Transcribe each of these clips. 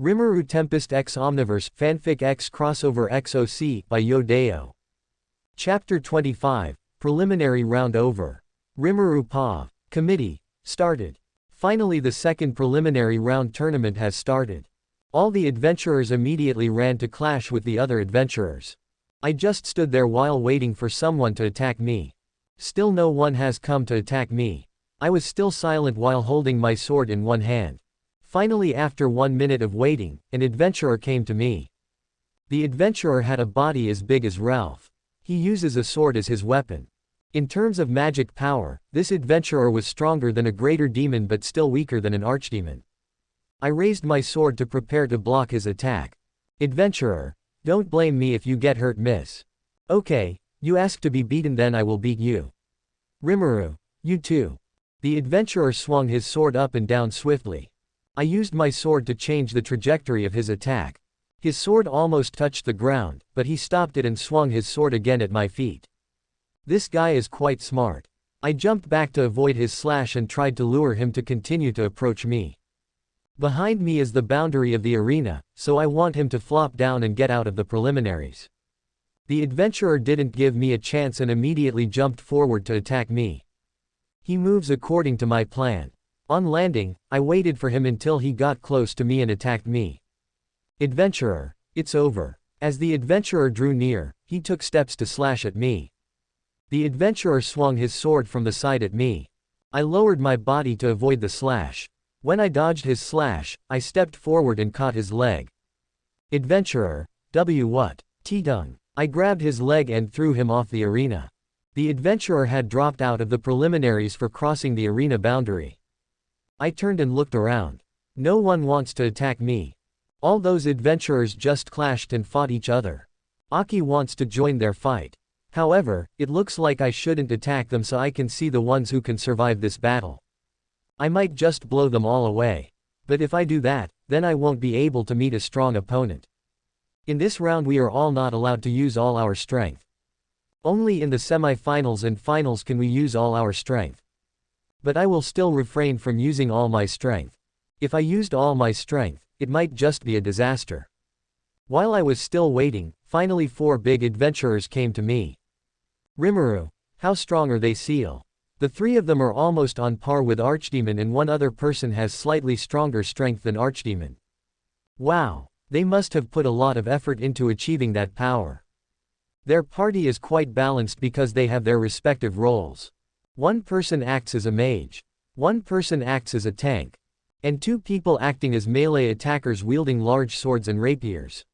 Rimuru Tempest x Omniverse Fanfic x Crossover XOC by Dayo. Chapter 25, Preliminary Round Over. Rimuru POV. Committee. Started. Finally the second preliminary round tournament has started. All the adventurers immediately ran to clash with the other adventurers. I just stood there while waiting for someone to attack me. Still no one has come to attack me. I was still silent while holding my sword in one hand. Finally, after 1 minute of waiting, an adventurer came to me. The adventurer had a body as big as Ralph. He uses a sword as his weapon. In terms of magic power, this adventurer was stronger than a greater demon but still weaker than an archdemon. I raised my sword to prepare to block his attack. Adventurer, don't blame me if you get hurt, miss. Okay, you ask to be beaten, then I will beat you. Rimuru, you too. The adventurer swung his sword up and down swiftly. I used my sword to change the trajectory of his attack. His sword almost touched the ground, but he stopped it and swung his sword again at my feet. This guy is quite smart. I jumped back to avoid his slash and tried to lure him to continue to approach me. Behind me is the boundary of the arena, so I want him to flop down and get out of the preliminaries. The adventurer didn't give me a chance and immediately jumped forward to attack me. He moves according to my plan. On landing, I waited for him until he got close to me and attacked me. Adventurer, it's over. As the adventurer drew near, he took steps to slash at me. The adventurer swung his sword from the side at me. I lowered my body to avoid the slash. When I dodged his slash, I stepped forward and caught his leg. Adventurer, what? T-dung. I grabbed his leg and threw him off the arena. The adventurer had dropped out of the preliminaries for crossing the arena boundary. I turned and looked around. No one wants to attack me. All those adventurers just clashed and fought each other. Aki wants to join their fight. However, it looks like I shouldn't attack them so I can see the ones who can survive this battle. I might just blow them all away. But if I do that, then I won't be able to meet a strong opponent. In this round we are all not allowed to use all our strength. Only in the semi-finals and finals can we use all our strength. But I will still refrain from using all my strength. If I used all my strength, it might just be a disaster. While I was still waiting, finally 4 big adventurers came to me. Rimuru, how strong are they, Seal? The 3 of them are almost on par with Archdemon and one other person has slightly stronger strength than Archdemon. Wow, they must have put a lot of effort into achieving that power. Their party is quite balanced because they have their respective roles. One person acts as a mage. One person acts as a tank. And 2 people acting as melee attackers wielding large swords and rapiers.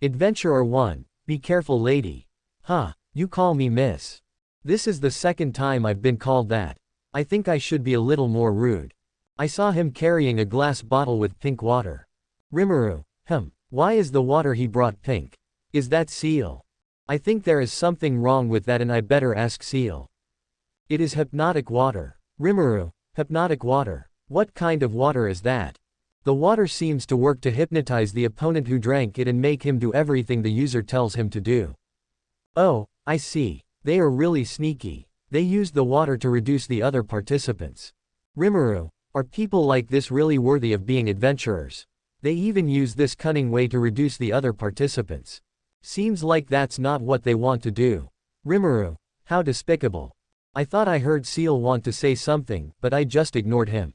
Adventurer 1, be careful, lady. Huh, you call me miss. This is the second time I've been called that. I think I should be a little more rude. I saw him carrying a glass bottle with pink water. Rimuru, why is the water he brought pink? Is that Seal? I think there is something wrong with that and I better ask Seal. It is hypnotic water. Rimuru, hypnotic water. What kind of water is that? The water seems to work to hypnotize the opponent who drank it and make him do everything the user tells him to do. Oh, I see. They are really sneaky. They used the water to reduce the other participants. Rimuru, are people like this really worthy of being adventurers? They even use this cunning way to reduce the other participants. Seems like that's not what they want to do. Rimuru, how despicable. I thought I heard Seal want to say something, but I just ignored him.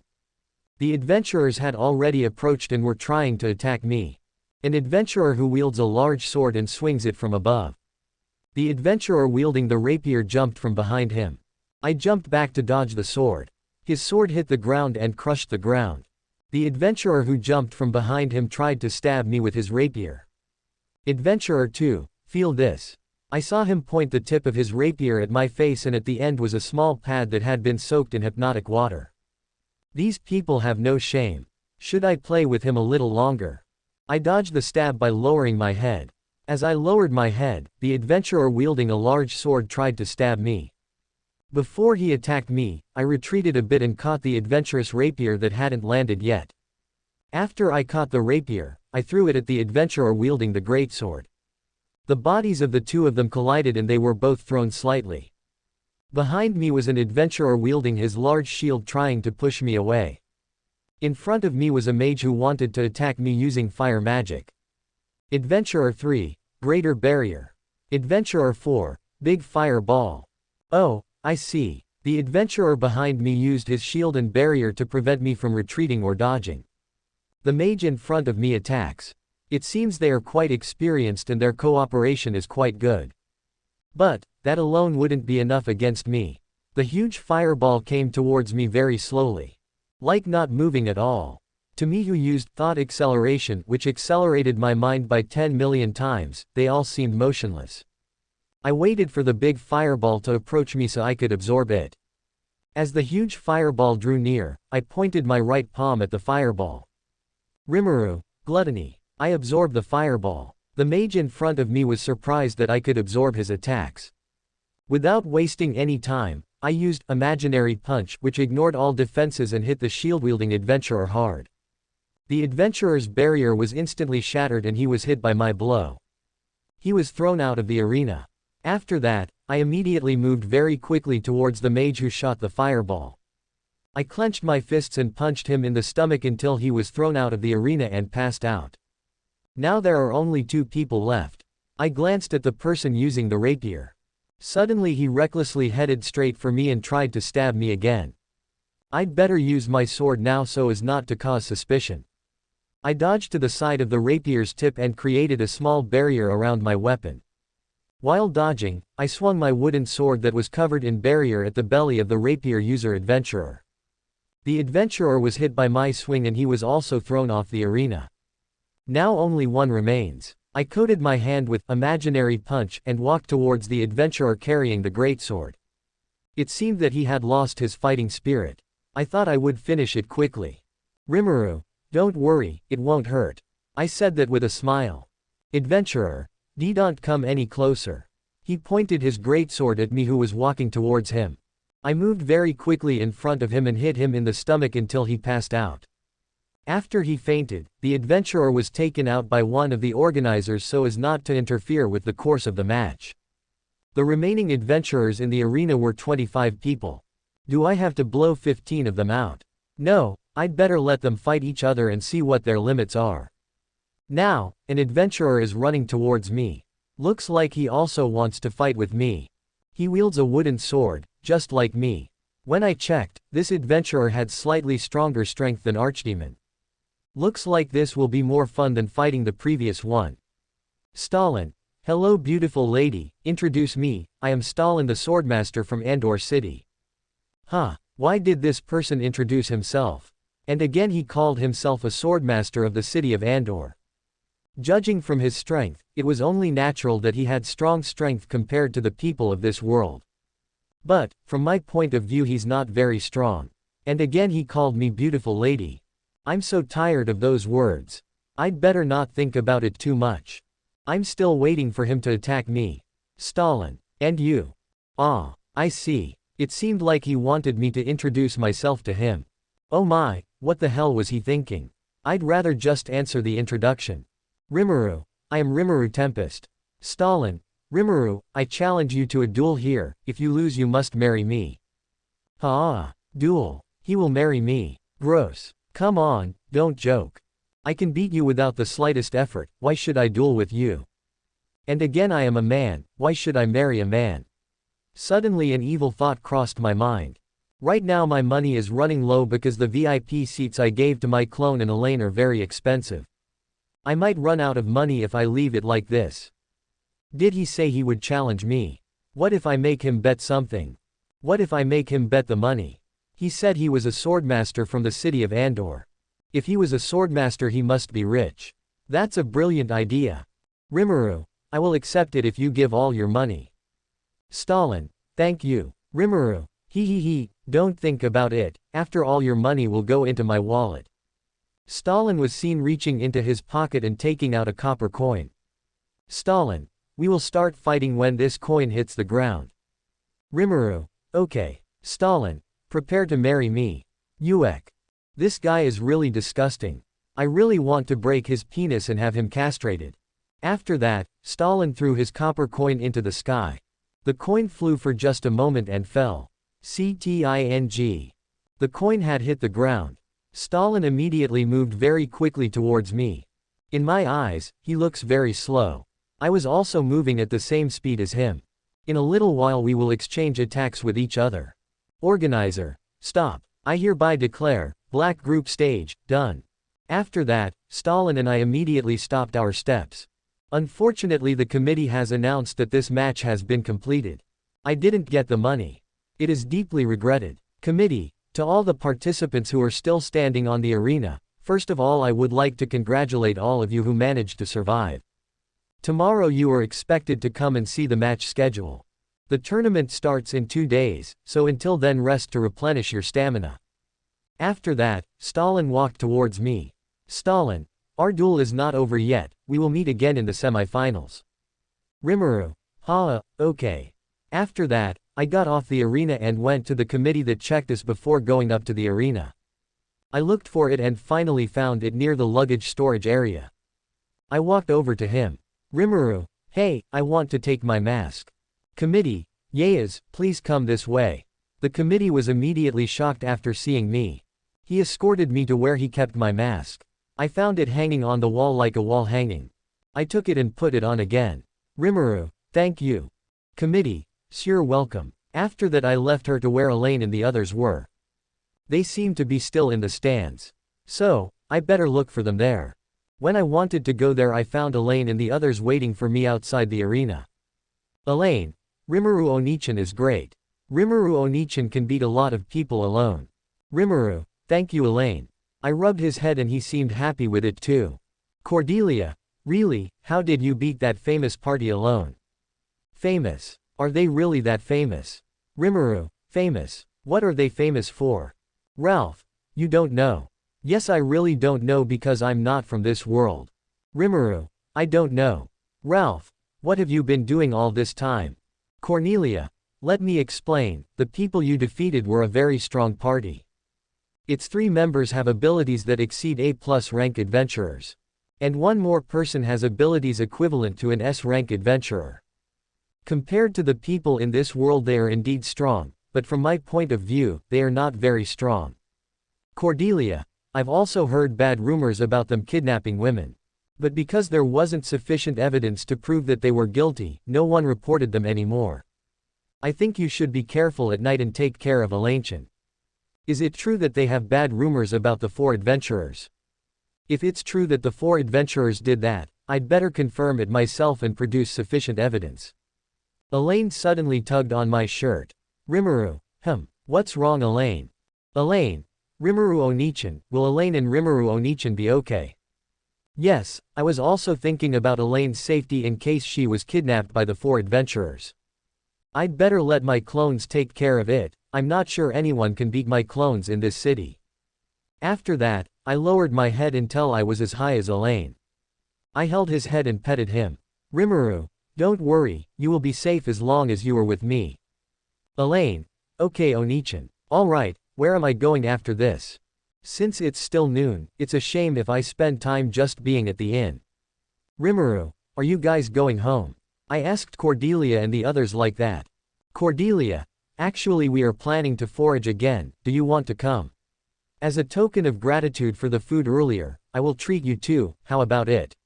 The adventurers had already approached and were trying to attack me. An adventurer who wields a large sword and swings it from above. The adventurer wielding the rapier jumped from behind him. I jumped back to dodge the sword. His sword hit the ground and crushed the ground. The adventurer who jumped from behind him tried to stab me with his rapier. Adventurer 2, feel this. I saw him point the tip of his rapier at my face and at the end was a small pad that had been soaked in hypnotic water. These people have no shame. Should I play with him a little longer? I dodged the stab by lowering my head. As I lowered my head, the adventurer wielding a large sword tried to stab me. Before he attacked me, I retreated a bit and caught the adventurous rapier that hadn't landed yet. After I caught the rapier, I threw it at the adventurer wielding the greatsword. The bodies of the 2 of them collided and they were both thrown slightly. Behind me was an adventurer wielding his large shield trying to push me away. In front of me was a mage who wanted to attack me using fire magic. Adventurer 3, Greater Barrier. Adventurer 4, Big Fireball. Oh, I see. The adventurer behind me used his shield and barrier to prevent me from retreating or dodging. The mage in front of me attacks. It seems they are quite experienced and their cooperation is quite good. But that alone wouldn't be enough against me. The huge fireball came towards me very slowly. Like not moving at all. To me who used thought acceleration which accelerated my mind by 10 million times, they all seemed motionless. I waited for the big fireball to approach me so I could absorb it. As the huge fireball drew near, I pointed my right palm at the fireball. Rimuru, gluttony. I absorbed the fireball. The mage in front of me was surprised that I could absorb his attacks. Without wasting any time, I used imaginary punch which ignored all defenses and hit the shield-wielding adventurer hard. The adventurer's barrier was instantly shattered and he was hit by my blow. He was thrown out of the arena. After that, I immediately moved very quickly towards the mage who shot the fireball. I clenched my fists and punched him in the stomach until he was thrown out of the arena and passed out. Now there are only 2 people left. I glanced at the person using the rapier. Suddenly he recklessly headed straight for me and tried to stab me again. I'd better use my sword now so as not to cause suspicion. I dodged to the side of the rapier's tip and created a small barrier around my weapon. While dodging, I swung my wooden sword that was covered in barrier at the belly of the rapier user adventurer. The adventurer was hit by my swing and he was also thrown off the arena. Now only one remains. I coated my hand with imaginary punch and walked towards the adventurer carrying the greatsword. It seemed that he had lost his fighting spirit. I thought I would finish it quickly. Rimuru, don't worry, it won't hurt. I said that with a smile. Adventurer, don't come any closer. He pointed his greatsword at me who was walking towards him. I moved very quickly in front of him and hit him in the stomach until he passed out. After he fainted, the adventurer was taken out by one of the organizers so as not to interfere with the course of the match. The remaining adventurers in the arena were 25 people. Do I have to blow 15 of them out? No, I'd better let them fight each other and see what their limits are. Now, an adventurer is running towards me. Looks like he also wants to fight with me. He wields a wooden sword, just like me. When I checked, this adventurer had slightly stronger strength than Archdemon. Looks like this will be more fun than fighting the previous one. Stalin. Hello beautiful lady, introduce me, I am Stalin the Swordmaster from Andor City. Huh, why did this person introduce himself? And again he called himself a Swordmaster of the city of Andor. Judging from his strength, it was only natural that he had strong strength compared to the people of this world. But, from my point of view he's not very strong. And again he called me beautiful lady. I'm so tired of those words. I'd better not think about it too much. I'm still waiting for him to attack me. Stalin. And you. Ah, I see. It seemed like he wanted me to introduce myself to him. Oh my, what the hell was he thinking? I'd rather just answer the introduction. Rimuru. I am Rimuru Tempest. Stalin. Rimuru, I challenge you to a duel here, if you lose you must marry me. Duel. He will marry me. Gross. Come on, don't joke. I can beat you without the slightest effort, why should I duel with you? And again I am a man, why should I marry a man? Suddenly an evil thought crossed my mind. Right now my money is running low because the VIP seats I gave to my clone in Elaine are very expensive. I might run out of money if I leave it like this. Did he say he would challenge me? What if I make him bet something? What if I make him bet the money? He said he was a swordmaster from the city of Andor. If he was a swordmaster he must be rich. That's a brilliant idea. Rimuru, I will accept it if you give all your money. Stalin, thank you. Rimuru, don't think about it, after all your money will go into my wallet. Stalin was seen reaching into his pocket and taking out a copper coin. Stalin, we will start fighting when this coin hits the ground. Rimuru, okay. Stalin, prepare to marry me. Uek. This guy is really disgusting. I really want to break his penis and have him castrated. After that, Stalin threw his copper coin into the sky. The coin flew for just a moment and fell. Cting. The coin had hit the ground. Stalin immediately moved very quickly towards me. In my eyes, he looks very slow. I was also moving at the same speed as him. In a little while we will exchange attacks with each other. Organizer. Stop. I hereby declare, black group stage, done. After that, Stalin and I immediately stopped our steps. Unfortunately the committee has announced that this match has been completed. I didn't get the money. It is deeply regretted. Committee, to all the participants who are still standing on the arena, first of all I would like to congratulate all of you who managed to survive. Tomorrow you are expected to come and see the match schedule. The tournament starts in 2 days, so until then rest to replenish your stamina. After that, Stalin walked towards me. Stalin, our duel is not over yet, we will meet again in the semifinals. Rimuru. Okay. After that, I got off the arena and went to the committee that checked us before going up to the arena. I looked for it and finally found it near the luggage storage area. I walked over to him. Rimuru, hey, I want to take my mask. Committee, Yayas, please come this way. The committee was immediately shocked after seeing me. He escorted me to where he kept my mask. I found it hanging on the wall like a wall hanging. I took it and put it on again. Rimuru, thank you. Committee, you're welcome. After that I left her to where Elaine and the others were. They seemed to be still in the stands. So, I better look for them there. When I wanted to go there I found Elaine and the others waiting for me outside the arena. Elaine, Rimuru Onichan is great. Rimuru Onichan can beat a lot of people alone. Rimuru, thank you Elaine. I rubbed his head and he seemed happy with it too. Cordelia, really, how did you beat that famous party alone? Famous. Are they really that famous? Rimuru, famous. What are they famous for? Ralph, you don't know. Yes, I really don't know because I'm not from this world. Rimuru, I don't know. Ralph, what have you been doing all this time? Cornelia, let me explain, the people you defeated were a very strong party. Its 3 members have abilities that exceed A+ rank adventurers. And 1 more person has abilities equivalent to an S rank adventurer. Compared to the people in this world they are indeed strong, but from my point of view, they are not very strong. Cordelia, I've also heard bad rumors about them kidnapping women. But because there wasn't sufficient evidence to prove that they were guilty, no one reported them anymore. I think you should be careful at night and take care of Elanchan. Is it true that they have bad rumors about the 4 adventurers? If it's true that the 4 adventurers did that, I'd better confirm it myself and produce sufficient evidence. Elaine suddenly tugged on my shirt. Rimuru, what's wrong Elaine? Elaine, Rimuru Onichan, will Elaine and Rimuru Onichan be okay? Yes, I was also thinking about Elaine's safety in case she was kidnapped by the 4 adventurers. I'd better let my clones take care of it, I'm not sure anyone can beat my clones in this city. After that, I lowered my head until I was as high as Elaine. I held his head and petted him. Rimuru, don't worry, you will be safe as long as you are with me. Elaine, okay Onichan. Alright, where am I going after this? Since it's still noon, it's a shame if I spend time just being at the inn. Rimuru, are you guys going home? I asked Cordelia and the others like that. Cordelia, actually we are planning to forage again, do you want to come? As a token of gratitude for the food earlier, I will treat you too, how about it?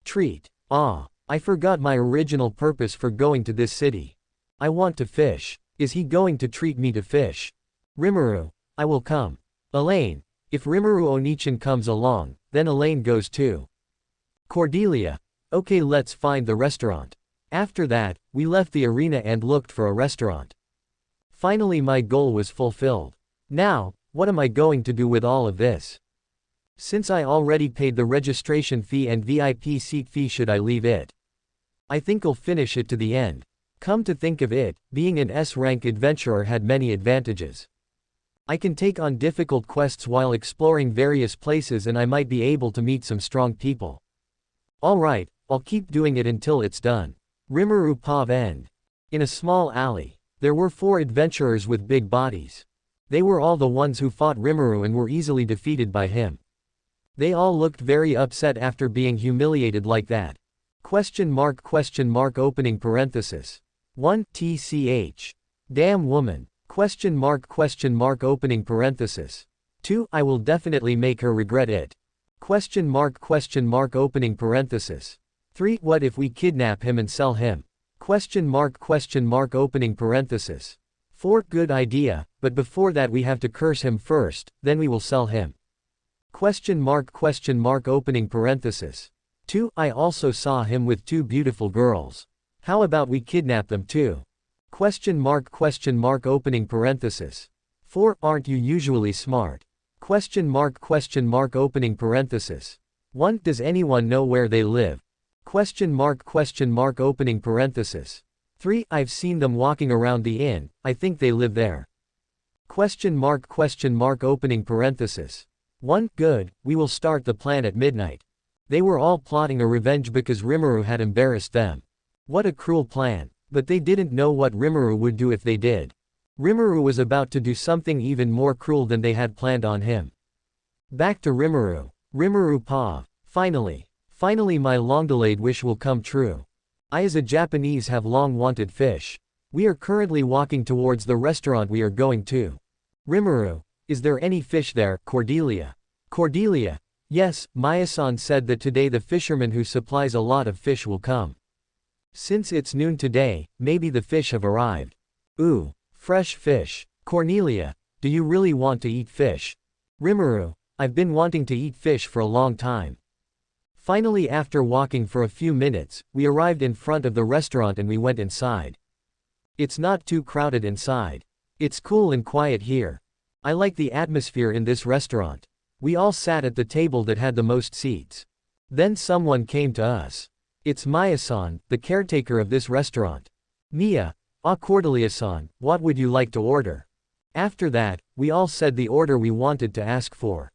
Treat. I forgot my original purpose for going to this city. I want to fish. Is he going to treat me to fish? Rimuru, I will come. Elaine, if Rimuru Onichan comes along, then Elaine goes too. Cordelia, okay let's find the restaurant. After that, we left the arena and looked for a restaurant. Finally my goal was fulfilled. Now, what am I going to do with all of this? Since I already paid the registration fee and VIP seat fee, should I leave it? I think I'll finish it to the end. Come to think of it, being an S-rank adventurer had many advantages. I can take on difficult quests while exploring various places and I might be able to meet some strong people. Alright, I'll keep doing it until it's done. Rimuru Pav End. In a small alley, there were 4 adventurers with big bodies. They were all the ones who fought Rimuru and were easily defeated by him. They all looked very upset after being humiliated like that. Question mark opening parenthesis. 1 TCH. Damn woman. Question mark opening parenthesis. 2. I will definitely make her regret it. Question mark opening parenthesis. 3. What if we kidnap him and sell him? Question mark opening parenthesis. 4. Good idea, but before that we have to curse him first, then we will sell him. Question mark opening parenthesis. 2. I also saw him with 2 beautiful girls. How about we kidnap them too? Question mark opening parenthesis. 4. Aren't you usually smart? Question mark opening parenthesis. 1. Does anyone know where they live? Question mark opening parenthesis. 3. I've seen them walking around the inn, I think they live there. Question mark opening parenthesis. 1. Good, we will start the plan at midnight. They were all plotting a revenge because Rimuru had embarrassed them. What a cruel plan, but they didn't know what Rimuru would do if they did. Rimuru was about to do something even more cruel than they had planned on him. Back to Rimuru. Rimuru Pav. Finally my long-delayed wish will come true. I as a Japanese have long wanted fish. We are currently walking towards the restaurant we are going to. Rimuru. Is there any fish there, Cordelia? Cordelia. Yes, Maya-san said that today the fisherman who supplies a lot of fish will come. Since it's noon today, maybe the fish have arrived. Ooh, fresh fish. Cornelia. Do you really want to eat fish? Rimuru. I've been wanting to eat fish for a long time. Finally, after walking for a few minutes, we arrived in front of the restaurant and we went inside. It's not too crowded inside. It's cool and quiet here. I like the atmosphere in this restaurant. We all sat at the table that had the most seats. Then someone came to us. It's Maya-san, the caretaker of this restaurant. Mia. Cordelia-san, what would you like to order? After that, we all said the order we wanted to ask for.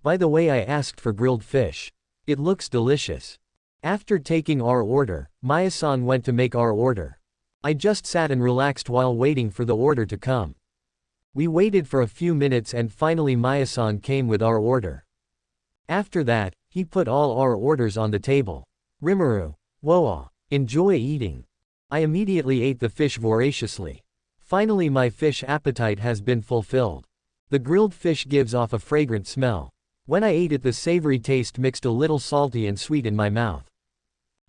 By the way, I asked for grilled fish. It looks delicious. After taking our order, Maya-san went to make our order. I just sat and relaxed while waiting for the order to come. We waited for a few minutes and finally Maya-san came with our order. After that, he put all our orders on the table. Rimuru. Woah. Enjoy eating. I immediately ate the fish voraciously. Finally my fish appetite has been fulfilled. The grilled fish gives off a fragrant smell. When I ate it, the savory taste mixed a little salty and sweet in my mouth.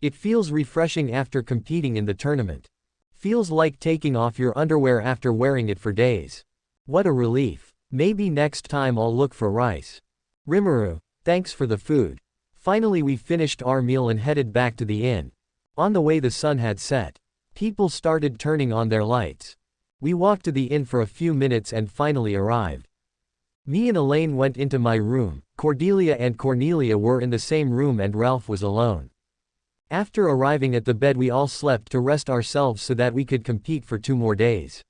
It feels refreshing after competing in the tournament. Feels like taking off your underwear after wearing it for days. What a relief. Maybe next time I'll look for rice. Rimuru. Thanks for the food. Finally we finished our meal and headed back to the inn. On the way the sun had set. People started turning on their lights. We walked to the inn for a few minutes and finally arrived. Me and Elaine went into my room, Cordelia and Cornelia were in the same room and Ralph was alone. After arriving at the bed we all slept to rest ourselves so that we could compete for 2 more days.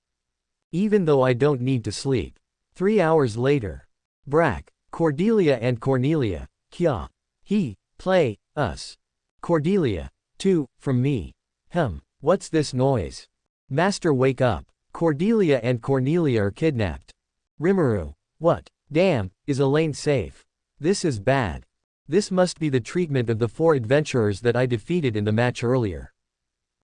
Even though I don't need to sleep. 3 hours later. Brack. Cordelia and Cornelia. Kya. He. Play. Us. Cordelia. 2. From me. What's this noise? Master, wake up. Cordelia and Cornelia are kidnapped. Rimuru. What? Damn, is Elaine safe? This is bad. This must be the treatment of the 4 adventurers that I defeated in the match earlier.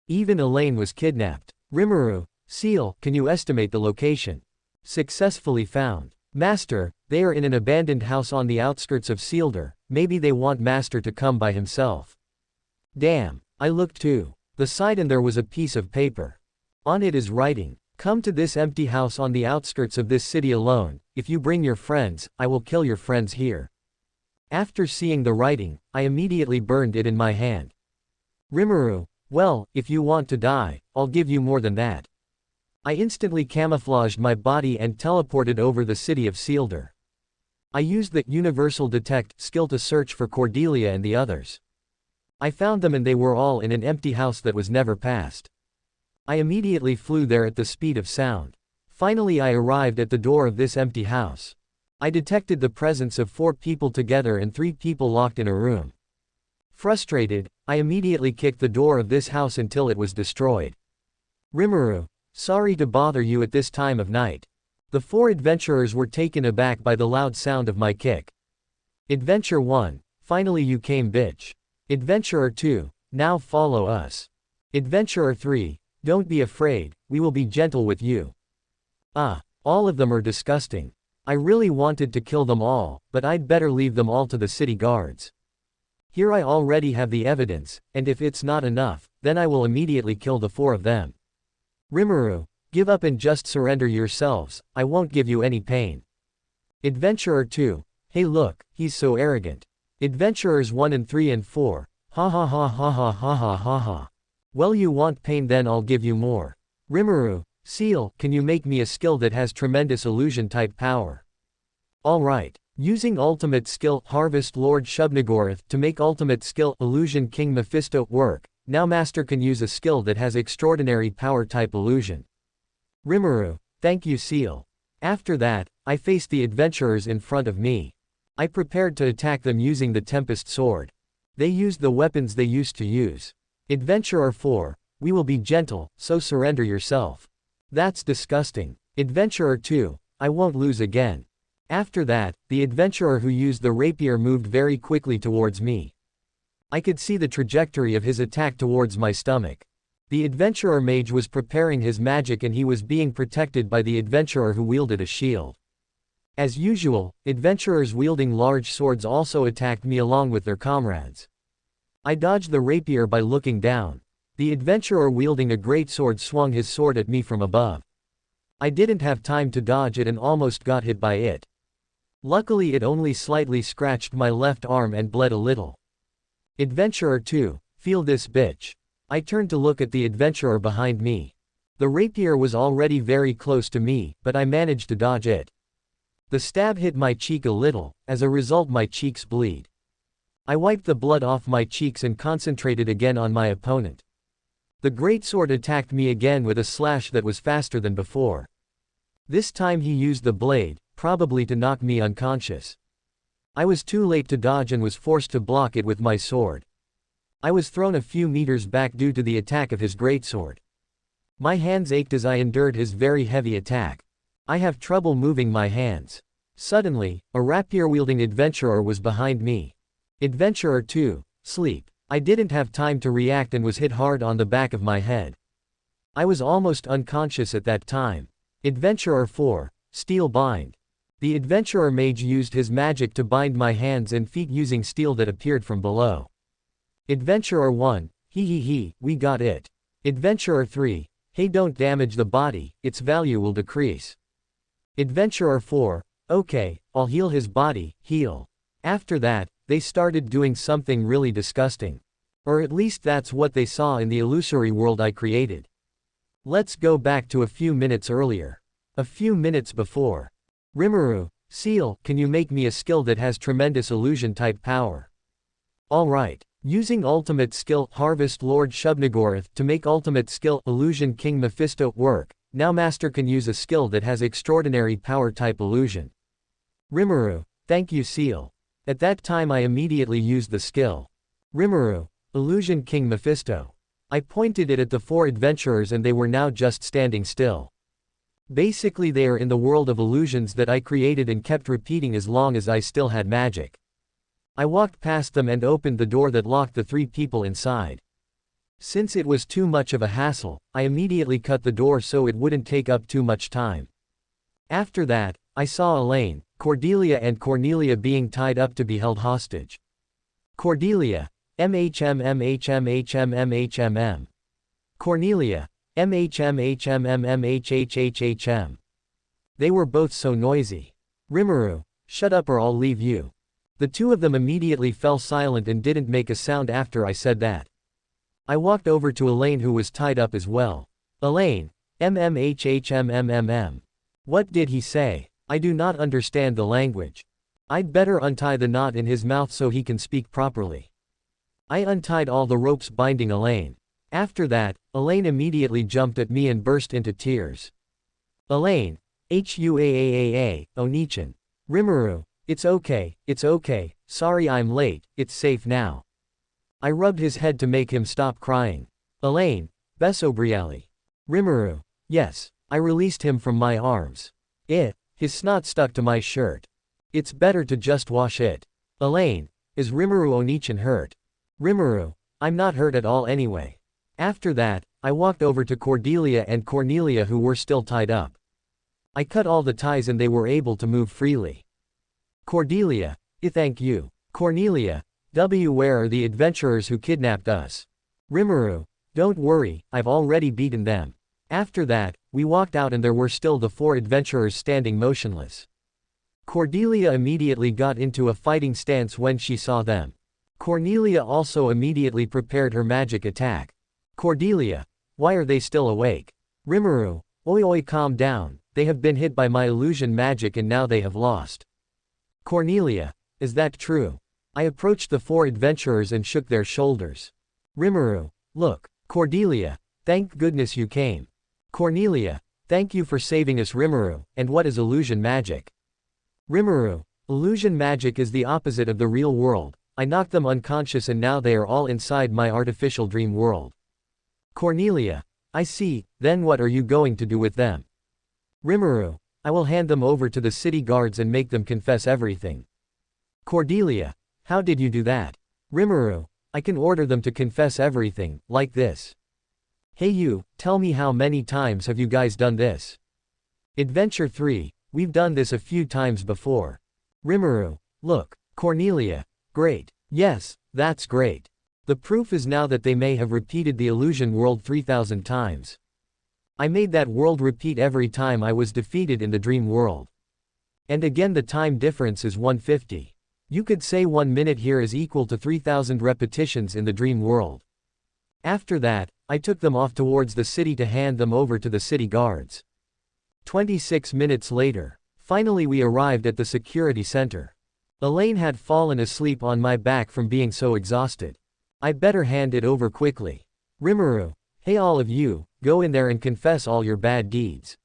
Even Elaine was kidnapped. Rimuru. Seal, can you estimate the location? Successfully found. Master, they are in an abandoned house on the outskirts of Sealder, maybe they want Master to come by himself. Damn, I looked too. The side and there was a piece of paper. On it is writing. Come to this empty house on the outskirts of this city alone, if you bring your friends, I will kill your friends here. After seeing the writing, I immediately burned it in my hand. Rimuru. Well, if you want to die, I'll give you more than that. I instantly camouflaged my body and teleported over the city of Sealder. I used the universal detect skill to search for Cordelia and the others. I found them and they were all in an empty house that was never passed. I immediately flew there at the speed of sound. Finally I arrived at the door of this empty house. I detected the presence of 4 people together and 3 people locked in a room. Frustrated, I immediately kicked the door of this house until it was destroyed. Rimuru. Sorry to bother you at this time of night. The 4 adventurers were taken aback by the loud sound of my kick. Adventure 1. Finally you came, bitch. Adventurer 2. Now follow us. Adventurer 3. Don't be afraid, we will be gentle with you. All of them are disgusting. I really wanted to kill them all, but I'd better leave them all to the city guards. Here I already have the evidence, and if it's not enough, then I will immediately kill the 4 of them. Rimuru, give up and just surrender yourselves, I won't give you any pain. Adventurer 2, hey look, he's so arrogant. Adventurers 1 and 3 and 4, ha ha ha ha ha ha ha ha ha. Well, you want pain, then I'll give you more. Rimuru, Seal, can you make me a skill that has tremendous illusion type power? Alright. Using ultimate skill, Harvest Lord Shubnigorath, to make ultimate skill, Illusion King Mephisto, work. Now Master can use a skill that has extraordinary power type illusion. Rimuru, thank you Seal. After that, I faced the adventurers in front of me. I prepared to attack them using the Tempest sword. They used the weapons they used to use. Adventurer 4, we will be gentle, so surrender yourself. That's disgusting. Adventurer 2, I won't lose again. After that, the adventurer who used the rapier moved very quickly towards me. I could see the trajectory of his attack towards my stomach. The adventurer mage was preparing his magic and he was being protected by the adventurer who wielded a shield. As usual, adventurers wielding large swords also attacked me along with their comrades. I dodged the rapier by looking down. The adventurer wielding a great sword swung his sword at me from above. I didn't have time to dodge it and almost got hit by it. Luckily it only slightly scratched my left arm and bled a little. Adventurer 2, feel this bitch. I turned to look at the adventurer behind me. The rapier was already very close to me, but I managed to dodge it. The stab hit my cheek a little, as a result my cheeks bleed. I wiped the blood off my cheeks and concentrated again on my opponent. The greatsword attacked me again with a slash that was faster than before. This time he used the blade, probably to knock me unconscious. I was too late to dodge and was forced to block it with my sword. I was thrown a few meters back due to the attack of his greatsword. My hands ached as I endured his very heavy attack. I have trouble moving my hands. Suddenly, a rapier-wielding adventurer was behind me. Adventurer 2, sleep. I didn't have time to react and was hit hard on the back of my head. I was almost unconscious at that time. Adventurer 4, steel bind. The adventurer mage used his magic to bind my hands and feet using steel that appeared from below. Adventurer 1, he, we got it. Adventurer 3, hey, don't damage the body, its value will decrease. Adventurer 4, okay, I'll heal his body, heal. After that, they started doing something really disgusting. Or at least that's what they saw in the illusory world I created. Let's go back to a few minutes earlier. A few minutes before. Rimuru, Seal, can you make me a skill that has tremendous illusion type power? Alright. Using ultimate skill, Harvest Lord Shubnigorath, to make ultimate skill, Illusion King Mephisto, work. Now Master can use a skill that has extraordinary power type illusion. Rimuru, thank you Seal. At that time I immediately used the skill. Rimuru, Illusion King Mephisto. I pointed it at the 4 adventurers and they were now just standing still. Basically they are in the world of illusions that I created and kept repeating as long as I still had magic. I walked past them and opened the door that locked the 3 people inside. Since it was too much of a hassle, I immediately cut the door so it wouldn't take up too much time. After that, I saw Elaine, Cordelia and Cornelia being tied up to be held hostage. Cordelia, MHMMHMHMMHMM. Cornelia, MHMHMMHHHHM. They were both so noisy. Rimuru, shut up or I'll leave you. The 2 of them immediately fell silent and didn't make a sound after I said that. I walked over to Elaine who was tied up as well. Elaine, MMHHMMMM. What did he say? I do not understand the language. I'd better untie the knot in his mouth so he can speak properly. I untied all the ropes binding Elaine. After that, Elaine immediately jumped at me and burst into tears. Elaine, HUAAAA, Onichan. Rimuru, it's okay, sorry I'm late, it's safe now. I rubbed his head to make him stop crying. Elaine, Besobriali. Rimuru, yes, I released him from my arms. His snot stuck to my shirt. It's better to just wash it. Elaine, is Rimuru Onichan hurt? Rimuru, I'm not hurt at all anyway. After that, I walked over to Cordelia and Cornelia who were still tied up. I cut all the ties and they were able to move freely. Cordelia, thank you. Cornelia, where are the adventurers who kidnapped us? Rimuru, don't worry, I've already beaten them. After that, we walked out and there were still the 4 adventurers standing motionless. Cordelia immediately got into a fighting stance when she saw them. Cornelia also immediately prepared her magic attack. Cordelia, why are they still awake? Rimuru, oi calm down, they have been hit by my illusion magic and now they have lost. Cornelia, is that true? I approached the 4 adventurers and shook their shoulders. Rimuru, look. Cordelia, thank goodness you came. Cornelia, thank you for saving us. Rimuru, and what is illusion magic? Rimuru, illusion magic is the opposite of the real world. I knocked them unconscious and now they are all inside my artificial dream world. Cornelia, I see, then what are you going to do with them? Rimuru, I will hand them over to the city guards and make them confess everything. Cordelia, how did you do that? Rimuru, I can order them to confess everything, like this. Hey you, tell me how many times have you guys done this? Adventure 3, we've done this a few times before. Rimuru, look. Cornelia, great. Yes, that's great. The proof is now that they may have repeated the illusion world 3,000 times. I made that world repeat every time I was defeated in the dream world. And again the time difference is 150. You could say 1 minute here is equal to 3,000 repetitions in the dream world. After that, I took them off towards the city to hand them over to the city guards. 26 minutes later, finally we arrived at the security center. Elaine had fallen asleep on my back from being so exhausted. I better hand it over quickly. Rimuru, hey all of you, go in there and confess all your bad deeds.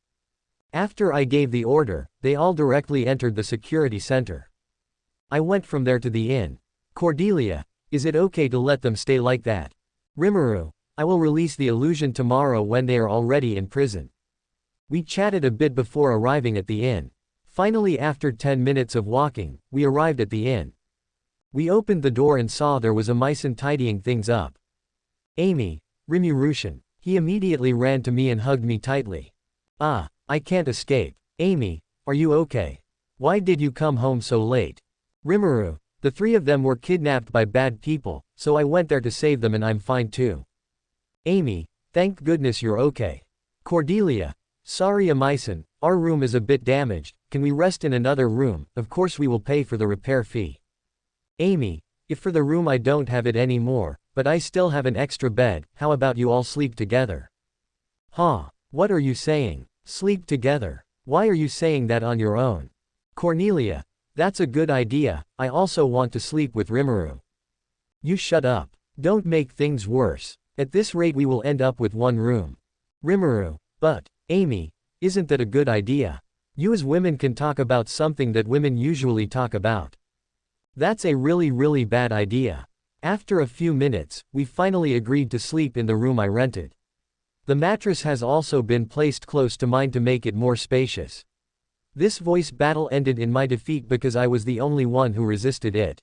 After I gave the order, they all directly entered the security center. I went from there to the inn. Cordelia, is it okay to let them stay like that? Rimuru, I will release the illusion tomorrow when they are already in prison. We chatted a bit before arriving at the inn. Finally, after 10 minutes of walking, we arrived at the inn. We opened the door and saw there was a Myson tidying things up. Amy, Rimurushin. He immediately ran to me and hugged me tightly. Ah, I can't escape. Amy, are you okay? Why did you come home so late? Rimuru, the 3 of them were kidnapped by bad people, so I went there to save them and I'm fine too. Amy, thank goodness you're okay. Cordelia, sorry Myson, our room is a bit damaged, can we rest in another room? Of course we will pay for the repair fee. Amy, if for the room I don't have it anymore, but I still have an extra bed, how about you all sleep together? Huh, what are you saying? Sleep together? Why are you saying that on your own? Cornelia, that's a good idea, I also want to sleep with Rimuru. You shut up. Don't make things worse. At this rate we will end up with 1 room. Rimuru, but, Amy, isn't that a good idea? You as women can talk about something that women usually talk about. That's a really bad idea. After a few minutes, we finally agreed to sleep in the room I rented. The mattress has also been placed close to mine to make it more spacious. This voice battle ended in my defeat because I was the only one who resisted it.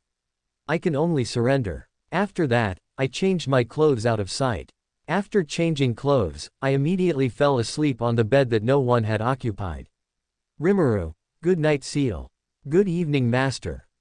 I can only surrender. After that, I changed my clothes out of sight. After changing clothes, I immediately fell asleep on the bed that no one had occupied. Rimuru, good night Seal. Good evening Master.